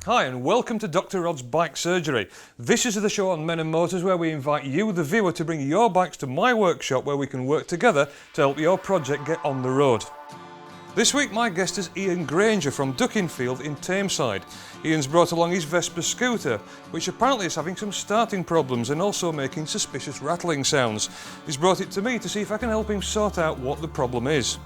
Hi and welcome to Dr. Rod's Bike Surgery. This is the show on Men and Motors where we invite you, the viewer, to bring your bikes to my workshop where we can work together to help your project get on the road. This week my guest is Ian Grainger from Duckingfield in Tameside. Ian's brought along his Vespa scooter, which apparently is having some starting problems and also making suspicious rattling sounds. He's brought it to me to see if I can help him sort out what the problem is.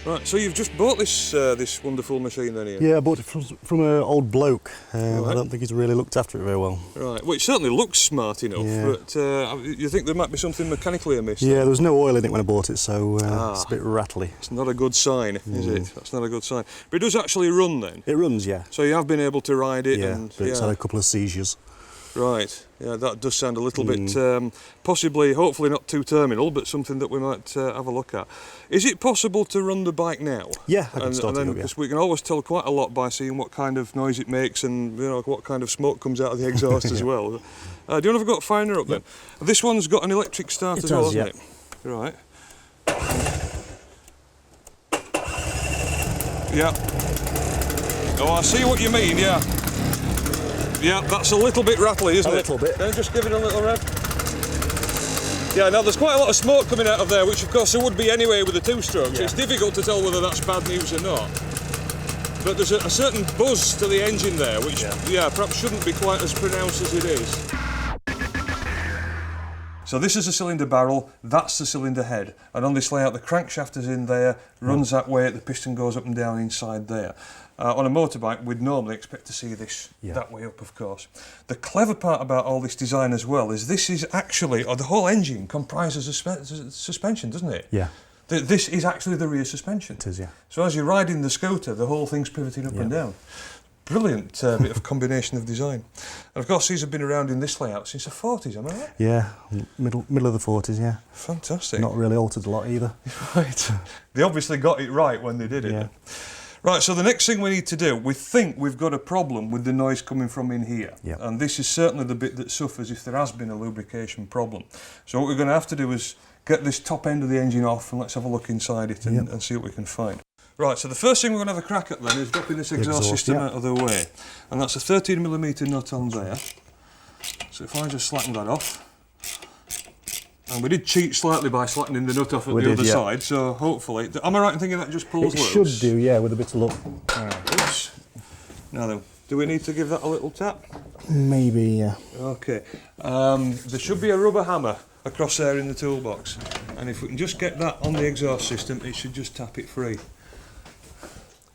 Right, so you've just bought this wonderful machine then, Ian? Yeah, I bought it from an old bloke. Right. I don't think he's really looked after it very well. Right, well it certainly looks smart enough, Yeah. but you think there might be something mechanically amiss? Yeah, then? there was no oil in it when I bought it, so it's a bit rattly. It's not a good sign, is it? That's not a good sign. But it does actually run then? It runs, yeah. So you have been able to ride it? Yeah, and, but it's had a couple of seizures. Right, yeah, that does sound a little bit, possibly, hopefully not too terminal, but something that we might have a look at. Is it possible to run the bike now? Yeah, I can start it up, yeah. Because we can always tell quite a lot by seeing what kind of noise it makes and what kind of smoke comes out of the exhaust as well. Do you want to have a go at firing her up then? This one's got an electric start as well, hasn't it? Right. Yeah. Oh, I see what you mean, yeah. Yeah, that's a little bit rattly, isn't it? A little bit. Then just give it a little rev. Yeah, now there's quite a lot of smoke coming out of there, which of course there would be anyway with the two-strokes. Yeah. It's difficult to tell whether that's bad news or not. But there's a certain buzz to the engine there, which, perhaps shouldn't be quite as pronounced as it is. So this is a cylinder barrel, that's the cylinder head, and on this layout the crankshaft is in there, runs that way, the piston goes up and down inside there. On a motorbike we'd normally expect to see this that way up, of course. The clever part about all this design as well is this is actually, or the whole engine comprises a suspension, doesn't it? Yeah. This is actually the rear suspension. It is, yeah. So as you're riding the scooter, the whole thing's pivoting up and down. Brilliant bit of combination of design. And of course these have been around in this layout since the 40s, am I right? Yeah, middle of the 40s, yeah. Fantastic. Not really altered a lot either. Right. They obviously got it right when they did it. Yeah. Right, so the next thing we need to do, we think we've got a problem with the noise coming from in here. Yeah. And this is certainly the bit that suffers if there has been a lubrication problem. So what we're going to have to do is get this top end of the engine off and let's have a look inside it and see what we can find. Right, so the first thing we're going to have a crack at then is dropping this exhaust system out of the way. And that's a 13mm nut on there. So if I just slacken that off. And we did cheat slightly by slackening the nut off at the other side, so hopefully... Am I right in thinking that just pulls loose? It should do, yeah, with a bit of luck. Oops. Now then, do we need to give that a little tap? Maybe, yeah. Okay. There should be a rubber hammer across there in the toolbox. And if we can just get that on the exhaust system, it should just tap it free.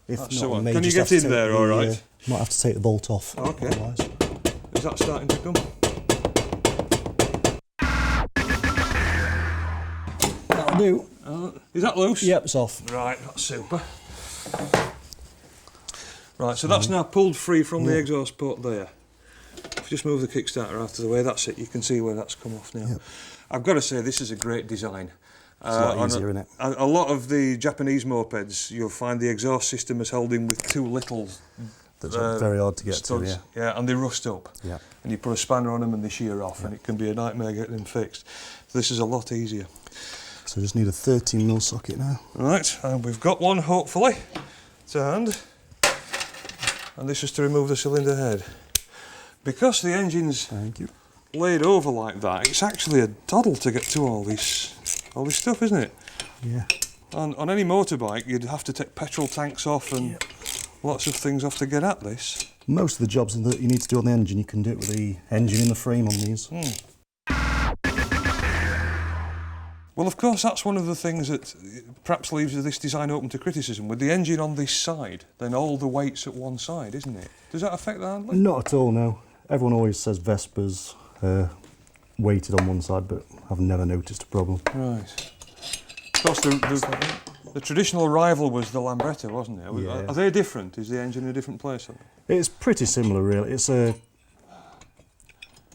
If That's not, the one. may Can you just get have to in there take all the, right? Might have to take the bolt off. Okay. Otherwise. Is that starting to come? That'll do. Is that loose? Yep, it's off. Right, that's super. Right, so that's now pulled free from the exhaust port there. If you just move the Kickstarter out of the way, that's it. You can see where that's come off now. Yep. I've got to say, this is a great design. It's a lot easier, isn't it? A lot of the Japanese mopeds, you'll find the exhaust system is held in with too little. That's very hard to get studs. to, Yeah, and they rust up. Yeah. And you put a spanner on them and they shear off, and it can be a nightmare getting them fixed. So this is a lot easier. So just need a 13mm socket now. Right, and we've got one hopefully to hand. And this is to remove the cylinder head. Because the engine's laid over like that, it's actually a doddle to get to all this stuff, isn't it? Yeah. On any motorbike, you'd have to take petrol tanks off and lots of things off to get at this. Most of the jobs that you need to do on the engine, you can do it with the engine in the frame on these. Well, of course, that's one of the things that perhaps leaves this design open to criticism. With the engine on this side, then all the weight's at one side, isn't it? Does that affect the handling? Not at all, no. Everyone always says Vespa's weighted on one side, but I've never noticed a problem. Right. Of course, the traditional rival was the Lambretta, wasn't it? Yeah. Are they different? Is the engine in a different place? It's pretty similar, really. It's a...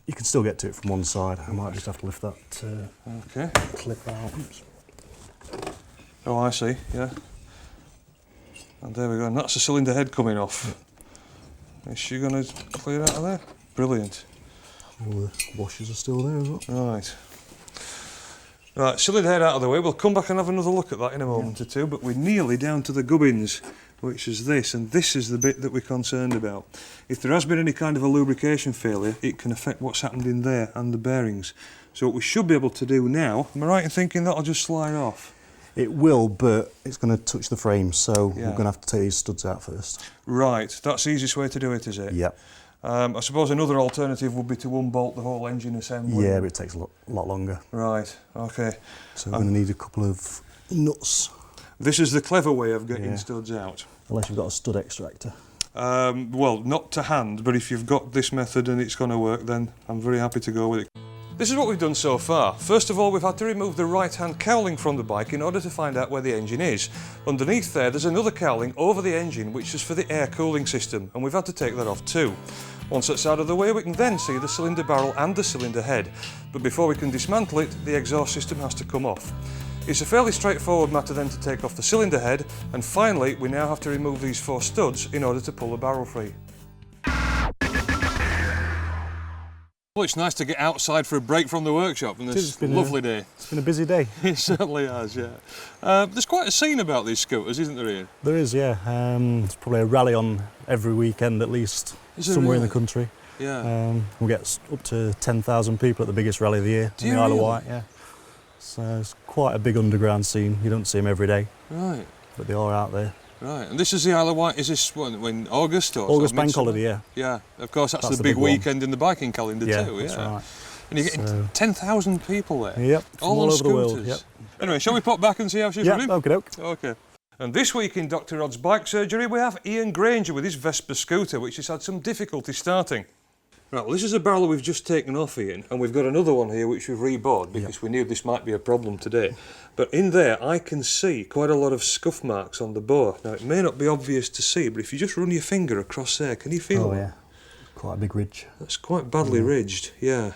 You can still get to it from one side. I might just have to lift that clip out. Oops. Oh, I see, yeah. And there we go, and that's the cylinder head coming off. Is she going to clear out of there? Brilliant. All the washers are still there as well. Right. Right, cylinder head out of the way. We'll come back and have another look at that in a moment or two, but we're nearly down to the gubbins, which is this, and this is the bit that we're concerned about. If there has been any kind of a lubrication failure, it can affect what's happened in there and the bearings. So what we should be able to do now, am I right in thinking that'll just slide off? It will, but it's going to touch the frame, so we're going to have to take these studs out first. Right, that's the easiest way to do it, is it? Yep. I suppose another alternative would be to unbolt the whole engine assembly. Yeah, but it takes a lot longer. Right, okay. So we're going to need a couple of nuts. This is the clever way of getting studs out. Unless you've got a stud extractor. Well, not to hand, but if you've got this method and it's going to work, then I'm very happy to go with it. This is what we've done so far. First of all, we've had to remove the right-hand cowling from the bike in order to find out where the engine is. Underneath there's another cowling over the engine, which is for the air cooling system, and we've had to take that off too. Once that's out of the way, we can then see the cylinder barrel and the cylinder head. But before we can dismantle it, the exhaust system has to come off. It's a fairly straightforward matter then to take off the cylinder head, and finally we now have to remove these 4 studs in order to pull the barrel free. Well, it's nice to get outside for a break from the workshop on this lovely day. It's been a busy day. It certainly has, yeah. There's quite a scene about these scooters, isn't there, Ian? There is, yeah. There's probably a rally on every weekend at least, somewhere in the country. Yeah. We get up to 10,000 people at the biggest rally of the year in the Isle of Wight. Yeah. So it's quite a big underground scene. You don't see them every day. Right. But they are out there. Right, and this is the Isle of Wight, is this when August or August bank holiday, yeah. Yeah, of course that's the big weekend in the biking calendar too, that's right. And you're getting 10,000 people there. Yep, all over scooters. the world, yep. Anyway, shall we pop back and see how she's running? Okay. Okay. And this week in Dr. Rod's Bike Surgery we have Ian Grainger with his Vespa scooter, which has had some difficulty starting. Right, well this is a barrel we've just taken off, Ian, and we've got another one here which we've rebored because we knew this might be a problem today. But in there I can see quite a lot of scuff marks on the bore. Now it may not be obvious to see, but if you just run your finger across there, can you feel that? Oh yeah, quite a big ridge. That's quite badly ridged, yeah.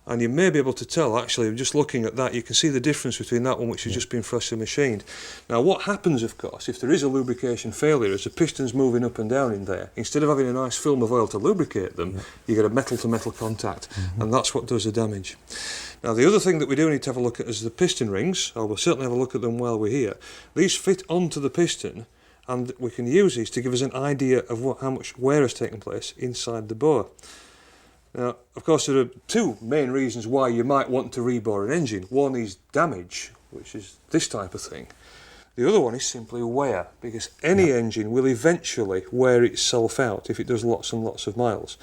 And you may be able to tell, actually, just looking at that, you can see the difference between that one which has just been freshly machined. Now what happens, of course, if there is a lubrication failure, as the piston's moving up and down in there, instead of having a nice film of oil to lubricate them, you get a metal-to-metal contact, and that's what does the damage. Now the other thing that we do need to have a look at is the piston rings, or we'll certainly have a look at them while we're here. These fit onto the piston, and we can use these to give us an idea of how much wear has taken place inside the bore. Now, of course, there are 2 main reasons why you might want to rebore an engine. One is damage, which is this type of thing. The other one is simply wear, because any engine will eventually wear itself out if it does lots and lots of miles.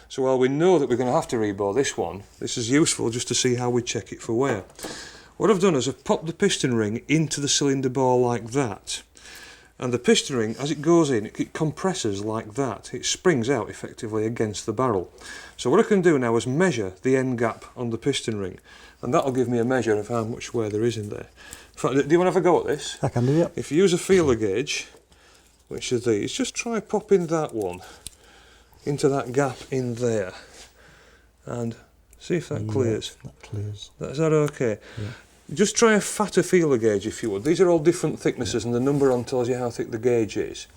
So while we know that we're going to have to rebore this one, this is useful just to see how we check it for wear. What I've done is I've popped the piston ring into the cylinder bore like that. And the piston ring, as it goes in, it compresses like that. It springs out effectively against the barrel. So what I can do now is measure the end gap on the piston ring, and that'll give me a measure of how much wear there is in there. In fact, do you want to have a go at this? I can do it. If you use a feeler gauge, which is these, just try popping that one into that gap in there, and see if that clears. That clears. Is that okay? Yeah. Just try a fatter feeler gauge if you would. These are all different thicknesses and the number on tells you how thick the gauge is.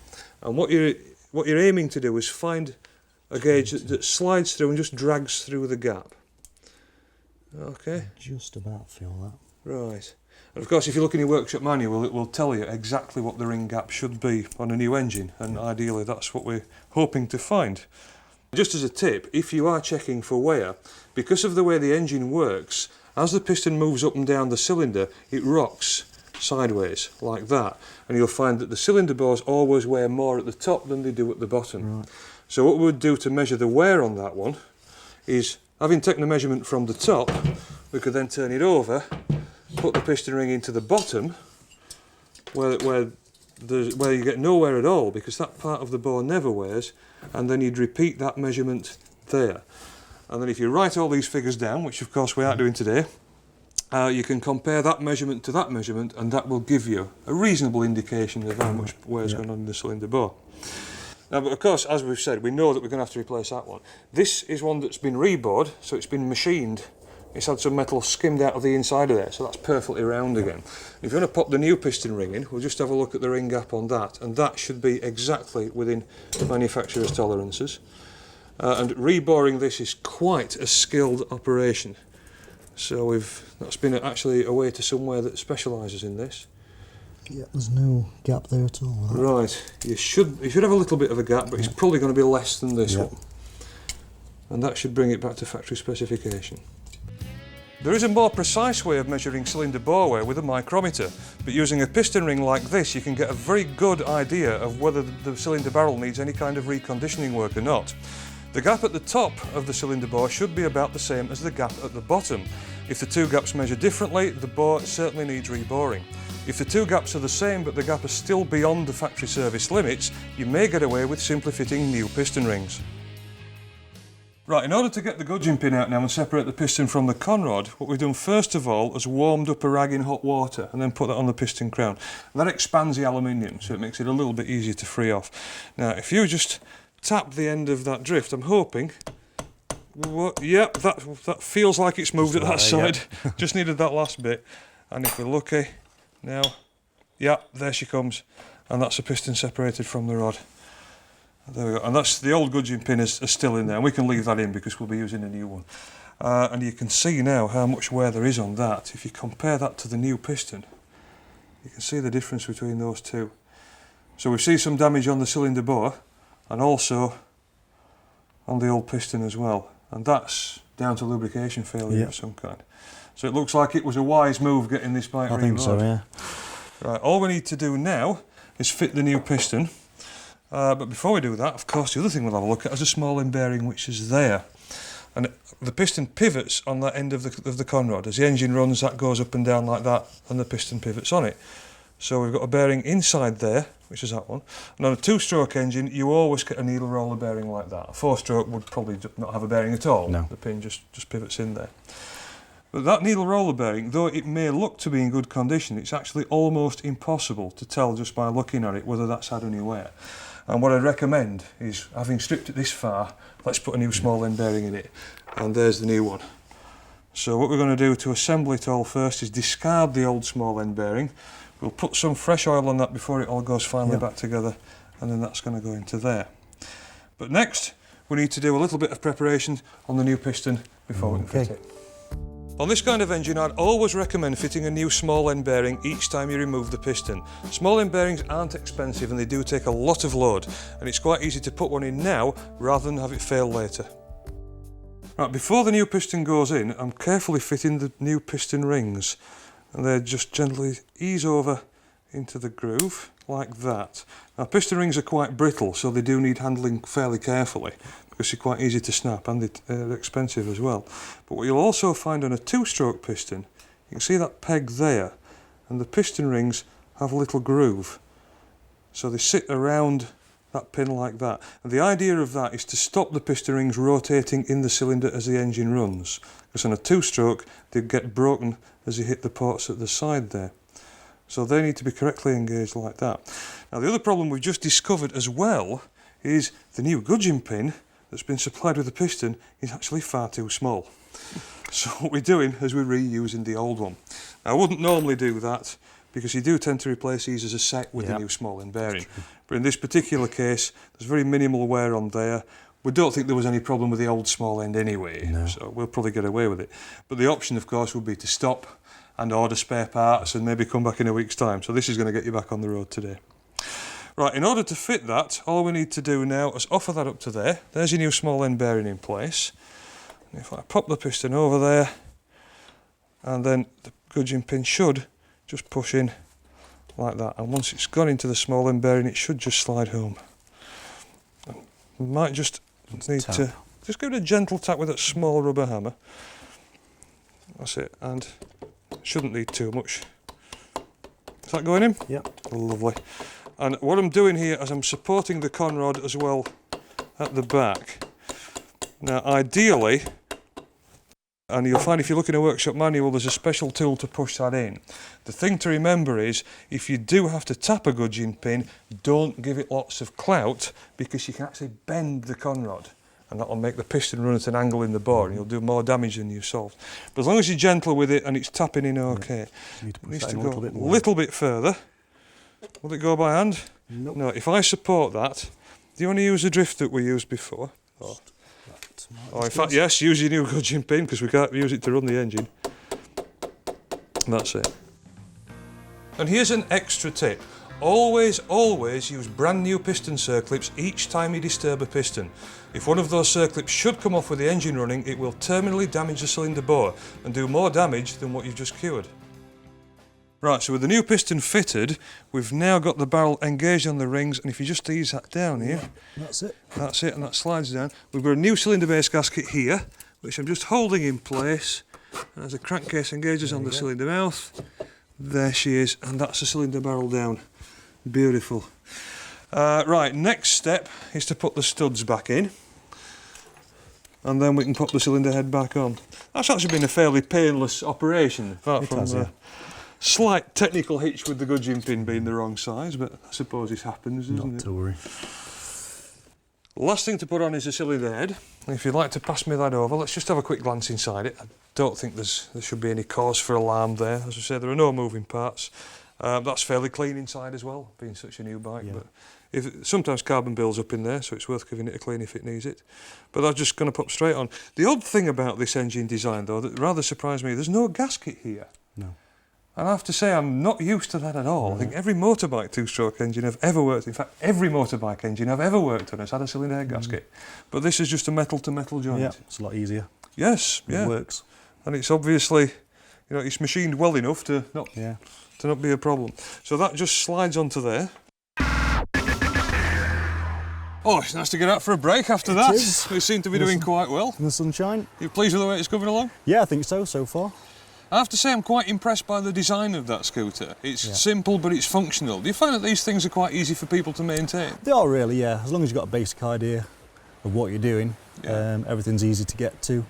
And what you're aiming to do is find a gauge that slides through and just drags through the gap. Okay? Just about feel that. Right. And of course if you look in your workshop manual it will tell you exactly what the ring gap should be on a new engine, and ideally that's what we're hoping to find. Just as a tip, if you are checking for wear, because of the way the engine works, as the piston moves up and down the cylinder, it rocks sideways like that, and you'll find that the cylinder bores always wear more at the top than they do at the bottom. Right. So what we would do to measure the wear on that one is, having taken the measurement from the top, we could then turn it over, put the piston ring into the bottom, where you get no wear at all, because that part of the bore never wears, and then you'd repeat that measurement there. And then if you write all these figures down, which of course we aren't doing today, you can compare that measurement to that measurement, and that will give you a reasonable indication of how much wear is going on in the cylinder bore. Now, but of course, as we've said, we know that we're going to have to replace that one. This is one that's been rebored, so it's been machined. It's had some metal skimmed out of the inside of there, so that's perfectly round again. If you want to pop the new piston ring in, we'll just have a look at the ring gap on that, and that should be exactly within the manufacturer's tolerances. And reboring this is quite a skilled operation. So that's been actually away to somewhere that specialises in this. Yeah, there's no gap there at all. Right, you should have a little bit of a gap, but it's probably going to be less than this one. And that should bring it back to factory specification. There is a more precise way of measuring cylinder bore wear with a micrometer, but using a piston ring like this you can get a very good idea of whether the cylinder barrel needs any kind of reconditioning work or not. The gap at the top of the cylinder bore should be about the same as the gap at the bottom. If the two gaps measure differently, the bore certainly needs reboring. If the two gaps are the same but the gap is still beyond the factory service limits, you may get away with simply fitting new piston rings. Right, in order to get the gudgeon pin out now and separate the piston from the conrod, what we've done first of all is warmed up a rag in hot water and then put that on the piston crown. And that expands the aluminium, so it makes it a little bit easier to free off. Now, if you just tap the end of that drift, I'm hoping, yep, that feels like it's moved at that side. Yeah. Just needed that last bit. And if we're lucky, now, yeah, there she comes. And that's the piston separated from the rod. There we go, and that's the old gudgeon pin is still in there, and we can leave that in because we'll be using a new one. And you can see now how much wear there is on that. If you compare that to the new piston, you can see the difference between those two. So we see some damage on the cylinder bore, and also on the old piston as well, and that's down to lubrication failure of some kind. So it looks like it was a wise move getting this bike reloaded. I think so, yeah. Right, all we need to do now is fit the new piston. But before we do that, of course, the other thing we'll have a look at is a small end bearing which is there. And the piston pivots on that end of the conrod. As the engine runs, that goes up and down like that, and the piston pivots on it. So we've got a bearing inside there, which is that one. And on a two-stroke engine, you always get a needle roller bearing like that. A four-stroke would probably not have a bearing at all. No. The pin just pivots in there. But that needle roller bearing, though it may look to be in good condition, it's actually almost impossible to tell just by looking at it whether that's had any wear. And what I'd recommend is, having stripped it this far, let's put a new small end bearing in it. And there's the new one. So what we're going to do to assemble it all first is discard the old small end bearing. We'll put some fresh oil on that before it all goes finally back together, and then that's going to go into there. But next, we need to do a little bit of preparation on the new piston before we can fit it. On this kind of engine, I'd always recommend fitting a new small end bearing each time you remove the piston. Small end bearings aren't expensive and they do take a lot of load, and it's quite easy to put one in now rather than have it fail later. Right, before the new piston goes in, I'm carefully fitting the new piston rings, and they just gently ease over into the groove like that. Now, piston rings are quite brittle, so they do need handling fairly carefully, because they're quite easy to snap and they're expensive as well. But what you'll also find on a two-stroke piston, you can see that peg there, and the piston rings have a little groove. So they sit around that pin like that. And the idea of that is to stop the piston rings rotating in the cylinder as the engine runs. Because on a two-stroke, they get broken as you hit the ports at the side there. So they need to be correctly engaged like that. Now the other problem we've just discovered as well is the new gudgeon pin that's been supplied with the piston is actually far too small. So what we're doing is we're reusing the old one. Now, I wouldn't normally do that because you do tend to replace these as a set with the new small end bearing. But in this particular case, there's very minimal wear on there. We don't think there was any problem with the old small end anyway, so we'll probably get away with it. But the option, of course, would be to stop and order spare parts and maybe come back in a week's time. So this is going to get you back on the road today. Right, in order to fit that, all we need to do now is offer that up to there. There's your new small end bearing in place. And if I pop the piston over there, and then the gudgeon pin should just push in like that. And once it's gone into the small end bearing, it should just slide home. We might just need to just give it a gentle tap with that small rubber hammer. That's it, and shouldn't need too much. Is that going in? Yep. Lovely. And what I'm doing here is I'm supporting the conrod as well at the back. Now ideally, and you'll find if you look in a workshop manual, there's a special tool to push that in. The thing to remember is, if you do have to tap a gudgeon pin, don't give it lots of clout, because you can actually bend the conrod, and that'll make the piston run at an angle in the bore, and you'll do more damage than you've solved. But as long as you're gentle with it and it's tapping in okay, it needs to go a little bit further. Will it go by hand? Nope. No, if I support that, do you want to use the drift that we used before? Or in fact, yes, use your new gudgeon pin, because we can't use it to run the engine. That's it. And here's an extra tip. Always use brand new piston circlips each time you disturb a piston. If one of those circlips should come off with the engine running, it will terminally damage the cylinder bore and do more damage than what you've just cured. Right, so with the new piston fitted, we've now got the barrel engaged on the rings, and if you just ease that down here, that's it. That's it, and that slides down. We've got a new cylinder base gasket here, which I'm just holding in place. And as the crankcase engages on the cylinder mouth, there she is, and that's the cylinder barrel down. Beautiful. Right, next step is to put the studs back in, and then we can put the cylinder head back on. That's actually been a fairly painless operation, apart from the slight technical hitch with the gudgeon pin being the wrong size, but I suppose it happens, doesn't it? Not to worry. Last thing to put on is the cylinder head. If you'd like to pass me that over, let's just have a quick glance inside it. I don't think there should be any cause for alarm there. As I say, there are no moving parts. That's fairly clean inside as well, being such a new bike. Yeah. But sometimes carbon builds up in there, so it's worth giving it a clean if it needs it. But that's just going to pop straight on. The odd thing about this engine design, though, that rather surprised me, there's no gasket here. No. And I have to say, I'm not used to that at all. I think every motorbike two-stroke engine I've ever worked, in fact, every motorbike engine I've ever worked on has had a cylinder head gasket. But this is just a metal-to-metal joint. Yeah, it's a lot easier. Yes, yeah. It works. And it's obviously, it's machined well enough to not be a problem. So that just slides onto there. Oh, it's nice to get out for a break after that. We seem to be doing quite well. In the sunshine. You pleased with the way it's coming along? Yeah, I think so far. I have to say I'm quite impressed by the design of that scooter. It's simple, but it's functional. Do you find that these things are quite easy for people to maintain? They are really, yeah. As long as you've got a basic idea of what you're doing, everything's easy to get to.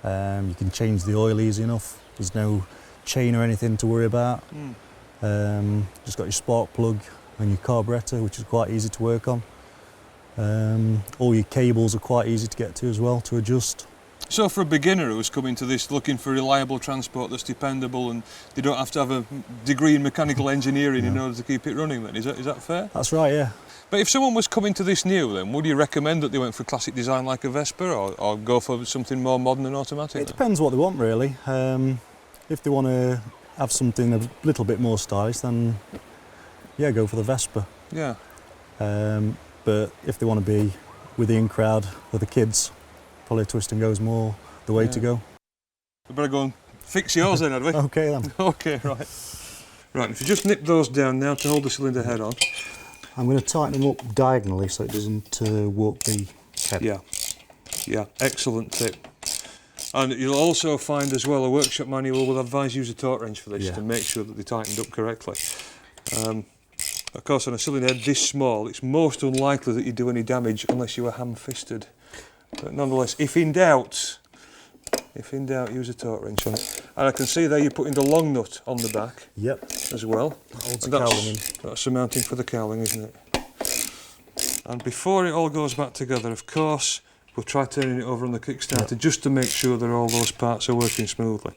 You can change the oil easy enough. There's no chain or anything to worry about. Just got your spark plug and your carburettor, which is quite easy to work on. All your cables are quite easy to get to as well, to adjust. So for a beginner who's coming to this looking for reliable transport that's dependable and they don't have to have a degree in mechanical engineering in order to keep it running then, is that fair? That's right, yeah. But if someone was coming to this new then, would you recommend that they went for classic design like a Vespa or go for something more modern and automatic? It depends what they want really. If they want to have something a little bit more stylish then yeah, go for the Vespa. Yeah. But if they want to be with the in-crowd with the kids, probably twist and go's more the way to go. We better go and fix yours then, had we? Okay then. Okay, right. Right, if you just nip those down now to hold the cylinder head on. I'm going to tighten them up diagonally so it doesn't warp the head. Yeah, excellent tip. And you'll also find as well a workshop manual will advise use a torque wrench for this to make sure that they're tightened up correctly. Of course, on a cylinder head this small, it's most unlikely that you do any damage unless you were ham-fisted. But nonetheless, if in doubt, use a torque wrench on it. And I can see there you're putting the long nut on the back as well. That holds the cowling in. That's the mounting for the cowling, isn't it? And before it all goes back together, of course, we'll try turning it over on the Kickstarter just to make sure that all those parts are working smoothly.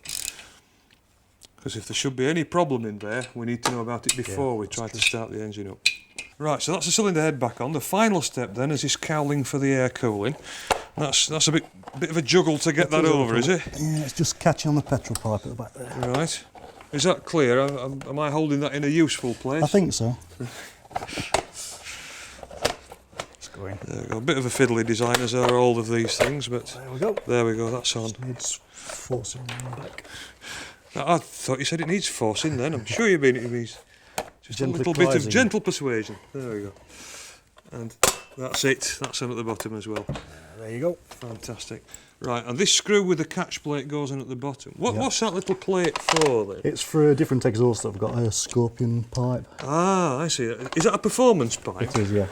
Because if there should be any problem in there, we need to know about it before we try to start the engine up. Right, so that's the cylinder head back on. The final step then is this cowling for the air cooling. That's a bit of a juggle to get that over, is it? Yeah, it's just catching on the petrol pipe at the back there. Right. Is that clear? Am I holding that in a useful place? I think so. It's going. There we go. A bit of a fiddly design as are all of these things, but there we go. There we go, that's on. Just needs forcing on the back. I thought you said it needs forcing then. I'm sure you mean it needs just a little bit of gentle persuasion. There we go. And that's it. That's on at the bottom as well. There you go. Fantastic. Right, and this screw with the catch plate goes in at the bottom. What's that little plate for then? It's for a different exhaust that I've got a scorpion pipe. Ah, I see. Is that a performance pipe? It is, yeah.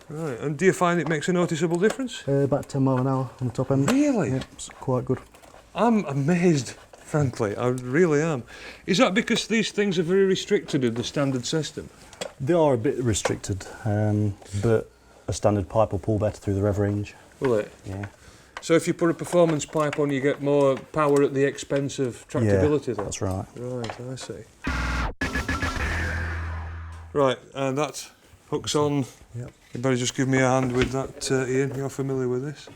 Right, and do you find it makes a noticeable difference? About 10 mile an hour on the top end. Really? Yeah, it's quite good. I'm amazed, frankly. I really am. Is that because these things are very restricted in the standard system? They are a bit restricted, but a standard pipe will pull better through the rev range. Will it? Yeah. So if you put a performance pipe on, you get more power at the expense of tractability then? That's right. Right, I see. Right, and that hooks on. Yep. You better just give me a hand with that, Ian. You're familiar with this.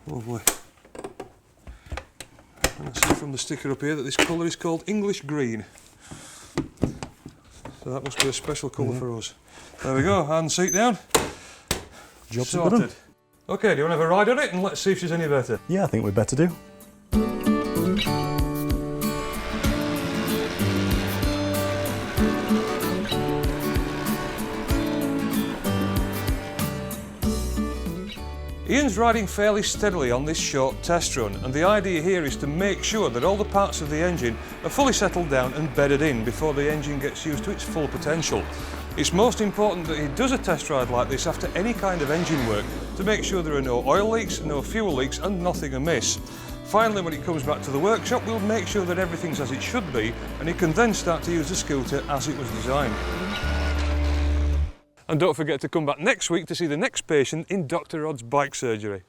Lovely. And I see from the sticker up here that this colour is called English green. So that must be a special colour for us. There we go, and seat down. Job sorted. Okay, do you want to have a ride on it and let's see if she's any better? Yeah, I think we'd better do. Ian's riding fairly steadily on this short test run, and the idea here is to make sure that all the parts of the engine are fully settled down and bedded in before the engine gets used to its full potential. It's most important that he does a test ride like this after any kind of engine work to make sure there are no oil leaks, no fuel leaks and nothing amiss. Finally, when he comes back to the workshop, we'll make sure that everything's as it should be, and he can then start to use the scooter as it was designed. And don't forget to come back next week to see the next patient in Dr. Rod's bike surgery.